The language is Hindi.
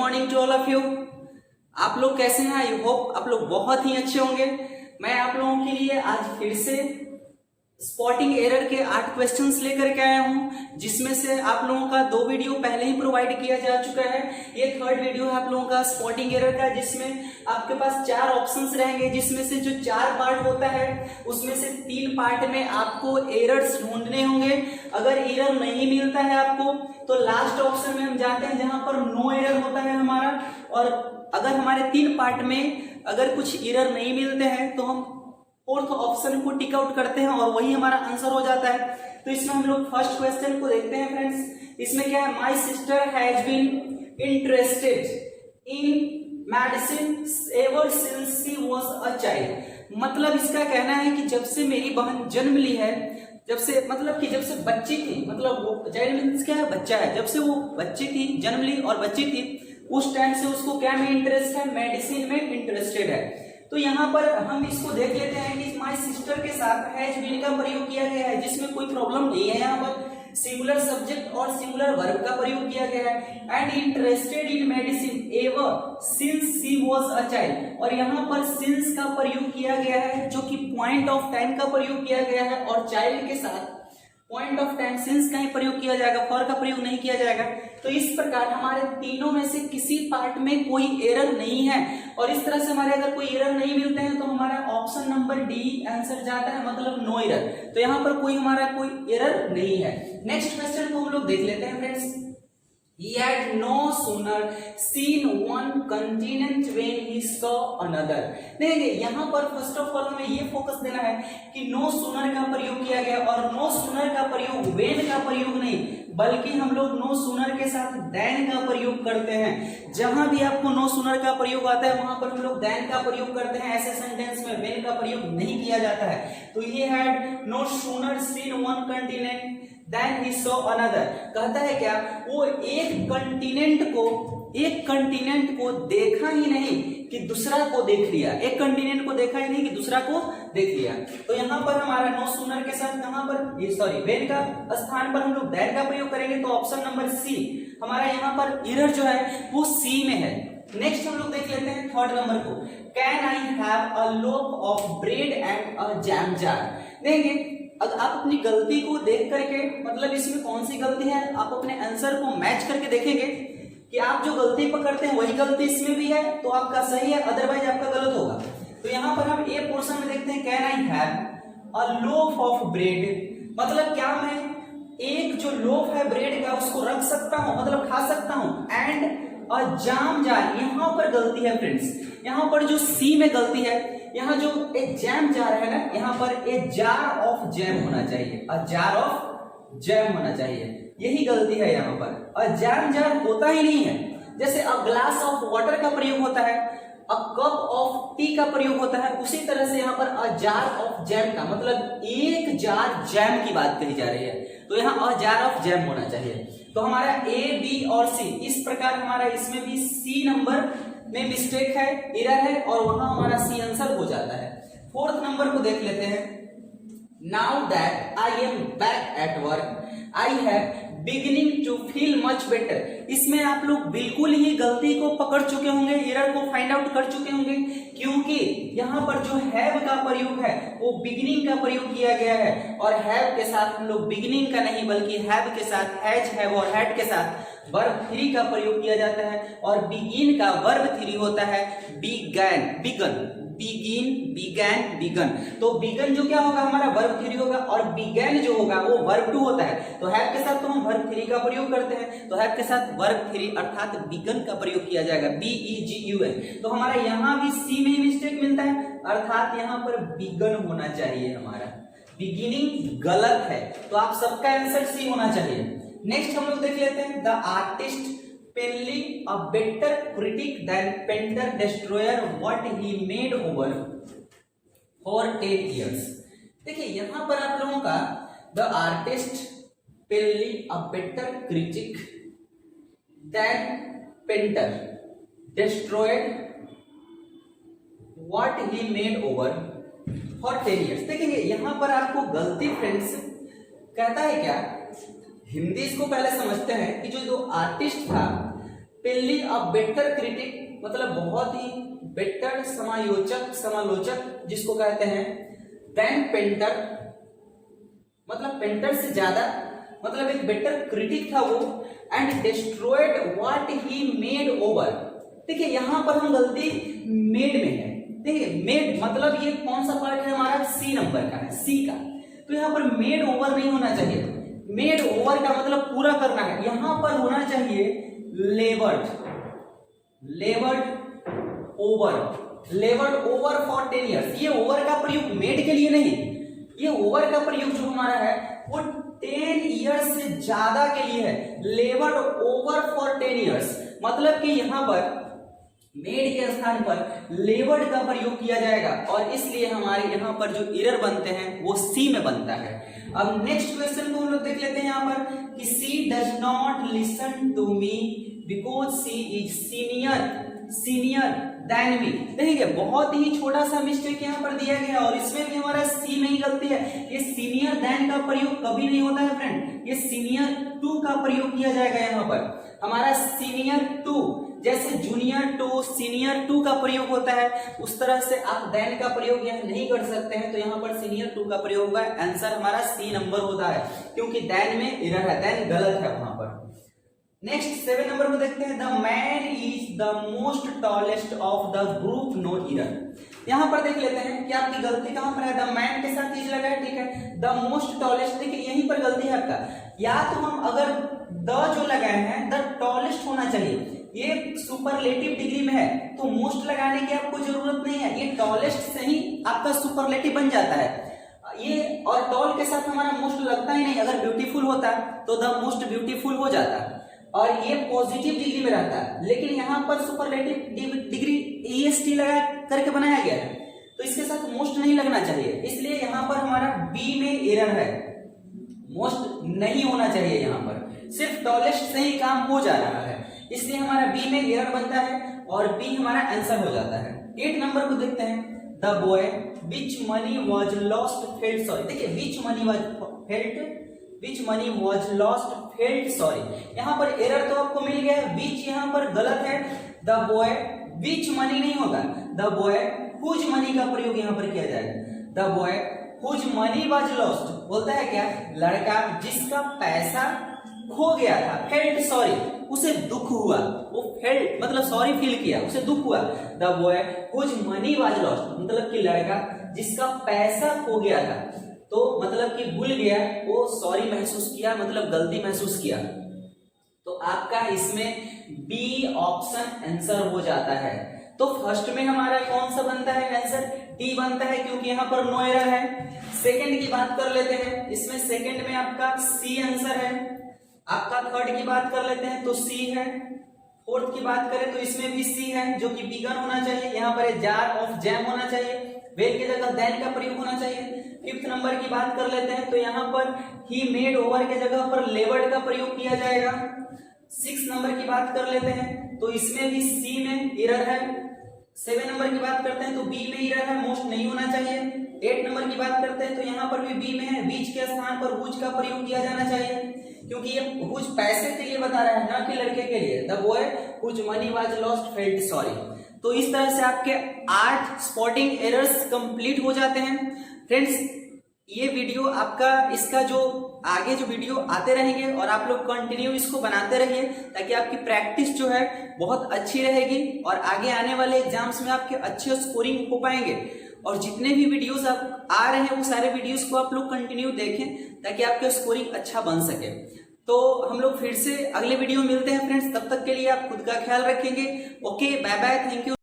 Morning to all of you. आप लोग कैसे हैं? आई होप आप लोग बहुत ही अच्छे होंगे। मैं आप लोगों के लिए आज फिर से स्पॉटिंग एरर के 8 क्वेश्चंस लेकर के आया हूं, जिसमें से आप लोगों का 2 वीडियो पहले ही प्रोवाइड किया जा चुका है। ये थर्ड वीडियो है आप लोगों का स्पॉटिंग एरर का, जिसमें आपके पास 4 ऑप्शंस रहेंगे, जिसमें से जो 4 पार्ट होता है उसमें से 3 पार्ट में आपको एरर्स ढूंढने होंगे। अगर एरर नहीं मिलता है आपको तो लास्ट ऑप्शन में हम जाते हैं जहां पर नो एरर होता है हमारा, और अगर हमारे 3 पार्ट में अगर कुछ एरर नहीं मिलते हैं तो हम फोर्थ ऑप्शन को टिक आउट करते हैं और वही हमारा आंसर हो जाता है। तो इसमें हम लोग फर्स्ट क्वेश्चन को देखते हैं फ्रेंड्स। इसमें क्या है? My sister has been interested in medicine ever since she was a child. मतलब इसका कहना है कि जब से मेरी बहन जन्म ली है, जब से मतलब कि जब से बच्ची थी, मतलब वो चाइल्ड मीन्स क्या है? बच्चा है। जब से वो बच्ची थी, जन्म ली और बच्ची थी, उस टाइम से उसको क्या में इंटरेस्ट है? मेडिसिन में इंटरेस्टेड है। तो यहाँ पर हम इसको देख लेते हैं कि माय सिस्टर के साथ हैज बीन का प्रयोग किया गया है, जिसमें कोई प्रॉब्लम नहीं है। यहाँ पर सिंगुलर सब्जेक्ट और सिंगुलर वर्ब का प्रयोग किया गया है। And interested in medicine ever since she was a child, और यहाँ पर सिंस का प्रयोग किया गया है, जो कि पॉइंट ऑफ टाइम का प्रयोग किया गया है, और चाइल्ड के साथ पॉइंट ऑफ टाइम सिंस का ही प्रयोग किया जाएगा, फॉर का प्रयोग नहीं किया जाएगा। तो इस प्रकार हमारे तीनों में से किसी पार्ट में कोई एरर नहीं है, और इस तरह से हमारे अगर कोई एरर नहीं मिलते हैं तो हमारा ऑप्शन नंबर डी आंसर जाता है, मतलब नो एरर। तो यहाँ पर कोई हमारा कोई एरर नहीं है। नेक्स्ट क्वेश्चन को हम लोग देख लेते हैं friends. He had no sooner seen one continent when he saw another। देखिए यहाँ पर फर्स्ट ऑफ ऑल हमें ये फोकस देना है कि no sooner का प्रयोग किया गया, और no sooner का प्रयोग when का प्रयोग नहीं, बल्कि हम लोग no sooner के साथ then का प्रयोग करते हैं। जहां भी आपको no sooner का प्रयोग आता है वहां पर हम लोग then का प्रयोग करते हैं। ऐसे सेंटेंस में when का प्रयोग नहीं किया जाता है। तो he had no sooner seen one continent Then he saw another। कहता है क्या? वो एक कंटिनेंट को देखा ही नहीं कि दूसरा को देख लिया। एक कंटिनेंट को देखा ही नहीं कि दूसरा को देख लिया। तो यहाँ पर हमारा नो सूनर के साथ कहां पर ये वेन का स्थान पर हम लोग दैन का प्रयोग करेंगे। तो ऑप्शन नंबर सी हमारा यहाँ पर एरर जो है वो सी में है। नेक्स्ट हम लोग देख लेते हैं थर्ड नंबर को। Can I have a loaf of bread and a jam jar. देखेंगे अगर आप अपनी गलती को देख करके, मतलब इसमें कौन सी गलती है, आप अपने आंसर को मैच करके देखेंगे कि आप जो गलती पकड़ते हैं वही गलती इसमें भी है तो आपका सही है, अदरवाइज आपका गलत होगा। तो यहाँ पर हम ए पोर्शन में देखते हैं can I have a loaf of bread, मतलब क्या मैं एक जो लोफ है ब्रेड का उसको रख सकता हूं, मतलब खा सकता हूं। एंड अ जाम जार, यहाँ पर गलती है फ्रेंड्स, यहाँ पर जो सी में गलती है, यहाँ जो एक जैम जार है ना, यहाँ पर एक जार ऑफ जैम होना चाहिए, अ जार ऑफ जैम होना चाहिए, यही गलती है यहाँ पर। अ जैम जार होता ही नहीं है। जैसे अ ग्लास ऑफ वाटर का प्रयोग होता है, अ कप ऑफ टी का प्रयोग होता है, उसी तरह से यहाँ पर अ जार ऑफ जैम का मतलब एक जार जैम की बात कही जा रही है, तो यहाँ अ जार ऑफ जैम होना चाहिए। तो हमारा ए बी और सी, इस प्रकार हमारा इसमें भी सी नंबर में मिस्टेक है, एरर है, और वहां हमारा सी आंसर हो जाता है। फोर्थ नंबर को देख लेते हैं। Now that I am back at work I have beginning to feel much better. इसमें आप लोग बिल्कुल ही गलती को पकड़ चुके होंगे, एरर को फाइंड आउट कर चुके होंगे, क्योंकि यहाँ पर जो हैव का प्रयोग है वो बिगिनिंग का प्रयोग किया गया है, और हैव के साथ हम लोग बिगिनिंग का नहीं बल्कि हैव के साथ हैज, हैव और हैड के साथ वर्ब थ्री का प्रयोग किया जाता है, और बिगिन का वर्ब थ्री होता है begun, begun, begin, began, begun. तो बिगन जो क्या होगा हमारा वर्ब थ्री होगा, और बिगैन जो होगा वो वर्ब टू होता है। तो हैव के साथ तो हम वर्ब थ्री का प्रयोग करते हैं, तो हैव के साथ वर्ब थ्री अर्थात बिगन का प्रयोग किया जाएगा, BEGUN। तो हमारा यहाँ भी सी में ही मिस्टेक मिलता है, अर्थात यहाँ पर बिगन होना चाहिए हमारा, बिगिनिंग गलत है। तो आप सबका आंसर सी होना चाहिए। नेक्स्ट हम लोग देख लेते हैं। The artist Penly a better critic than painter destroyer what he made over for 10 years। देखिए यहाँ पर आप लोगों का the artist Penly a better critic than painter destroyed what he made over for 10 years। देखेंगे यहाँ पर आपको गलती फ्रेंड्स कहता है क्या, हिंदी इसको पहले समझते हैं कि जो आर्टिस्ट था पेल्ली अ बेटर क्रिटिक, मतलब बहुत ही बेटर समालोचक जिसको कहते हैं, देन पेंटर, मतलब पेंटर से ज्यादा, मतलब एक बेटर क्रिटिक था वो, and destroyed what he made over. देखिए यहां पर हम गलती मेड में है, देखिए मेड मतलब ये कौन सा पार्ट है हमारा, सी नंबर का है, सी का, तो यहां पर मेड ओवर नहीं होना चाहिए, मेड ओवर का मतलब पूरा करना है, यहां पर होना चाहिए लेवर्ड ओवर फॉर 10 ईयर्स। ये ओवर का प्रयोग मेड के लिए नहीं, ये ओवर का प्रयोग जो हमारा है वो 10 ईयर्स से ज्यादा के लिए है, लेवर्ड ओवर फॉर 10 ईयर्स, मतलब कि यहां पर मेड के स्थान पर लेवर्ड का प्रयोग किया जाएगा, और इसलिए हमारे यहाँ पर जो एरर बनते हैं वो सी में बनता है। अब नेक्स्ट क्वेश्चन को हम लोग देख लेते हैं यहाँ पर कि she does not listen to me because she is senior than me. देखिए बहुत ही छोटा सा मिस्टेक यहाँ पर दिया गया और इसमें भी हमारा सी में ही गलती है। ये सीनियर देन का प्रयोग कभी नहीं होता है फ्रेंड, ये सीनियर टू का प्रयोग किया जाएगा। यहाँ पर हमारा सीनियर टू, जैसे जूनियर टू सीनियर टू का प्रयोग होता है, उस तरह से आप देन का प्रयोग यहाँ नहीं कर सकते हैं, तो यहाँ पर सीनियर टू का प्रयोग होगा। आंसर हमारा सी नंबर होता है, क्योंकि देन में एरर है, देन गलत है वहां पर। नेक्स्ट 7 नंबर में देखते हैं, the man is the most tallest of the group, no error. यहां पर देख लेते हैं कि आपकी गलती कहां पर है, द मैन के साथ चीज लगा है, ठीक है, द मोस्ट टॉलेस्ट, देखिए यहीं पर गलती है आपका, या तो हम अगर द जो लगाए हैं द टॉलेस्ट होना चाहिए, ये सुपरलेटिव डिग्री में है तो मोस्ट लगाने की आपको जरूरत नहीं है, ये टॉलेस्ट से ही आपका सुपरलेटिव बन जाता है ये, और टॉल के साथ हमारा मोस्ट लगता ही नहीं। अगर ब्यूटीफुल होता तो द मोस्ट ब्यूटीफुल हो जाता और ये पॉजिटिव डिग्री में रहता है, लेकिन यहाँ पर सुपरलेटिव डिग्री EST लगा करके बनाया गया है, तो इसके साथ मोस्ट नहीं लगना चाहिए, इसलिए यहाँ पर हमारा बी में एरर है, मोस्ट नहीं होना चाहिए, यहाँ पर सिर्फ टॉलेस्ट से ही काम हो जा रहा है, इसलिए हमारा बी में एरर बनता है और बी हमारा आंसर हो जाता है। 8 नंबर को देखते हैं, the boy which money was lost felt sorry. देखिए which money was lost felt sorry, यहाँ पर एरर तो आपको मिल गया है, विच यहाँ पर गलत है, द बॉय विच मनी नहीं होगा, द बॉय हुज मनी का प्रयोग यहाँ पर किया जाएगा, the boy whose money was lost बोलता है क्या, लड़का जिसका पैसा खो गया था, फेल्ट सॉरी, उसे दुख हुआ, वो फेल्ट मतलब सॉरी फील किया, उसे दुख हुआ, the boy whose money was lost मतलब कि लड़का जिसका पैसा खो गया था, तो मतलब कि भूल गया, वो सॉरी महसूस किया, मतलब गलती महसूस किया, तो आपका इसमें बी ऑप्शन आंसर हो जाता है। तो फर्स्ट में हमारा कौन सा बनता है आंसर, डी बनता है, क्योंकि यहाँ पर नो एरर है। सेकंड की बात कर लेते हैं, इसमें सेकंड में आपका सी आंसर है, आपका थर्ड की बात कर लेते हैं तो सी है, फोर्थ की बात करें तो इसमें भी सी है, जो कि बिगन होना चाहिए, यहाँ पर जार ऑफ जैम होना चाहिए, वेल की जगह देन का प्रयोग होना चाहिए। फिफ्थ नंबर की बात कर लेते हैं तो यहाँ पर ही मेड ओवर के जगह पर लेवर्ड का प्रयोग किया जाएगा। 6 नंबर की बात कर लेते हैं तो इसमें भी सी में एरर है। 7 नंबर की बात करते हैं तो बी में एरर है, मोस्ट नहीं होना चाहिए। 8 नंबर की बात करते हैं तो यहाँ पर भी बी में है, बीच के स्थान पर हुज का प्रयोग किया जाना चाहिए, क्योंकि ये हुज पैसे के लिए बता रहा है, ना कि लड़के के लिए। The boy whose money was lost felt sorry. तो इस तरह से आपके 8 स्पॉटिंग एरर्स कंप्लीट हो जाते हैं। फ्रेंड्स ये वीडियो आपका, इसका जो आगे जो वीडियो आते रहेंगे और आप लोग कंटिन्यू इसको बनाते रहिए, ताकि आपकी प्रैक्टिस जो है बहुत अच्छी रहेगी और आगे आने वाले एग्जाम्स में आपके अच्छे स्कोरिंग हो पाएंगे। और जितने भी वीडियोस आप आ रहे हैं वो सारे वीडियोस को आप लोग कंटिन्यू देखें, ताकि आपका स्कोरिंग अच्छा बन सके। तो हम लोग फिर से अगले वीडियो में मिलते हैं फ्रेंड्स, तब तक के लिए आप खुद का ख्याल रखेंगे। Okay, bye bye, thank you.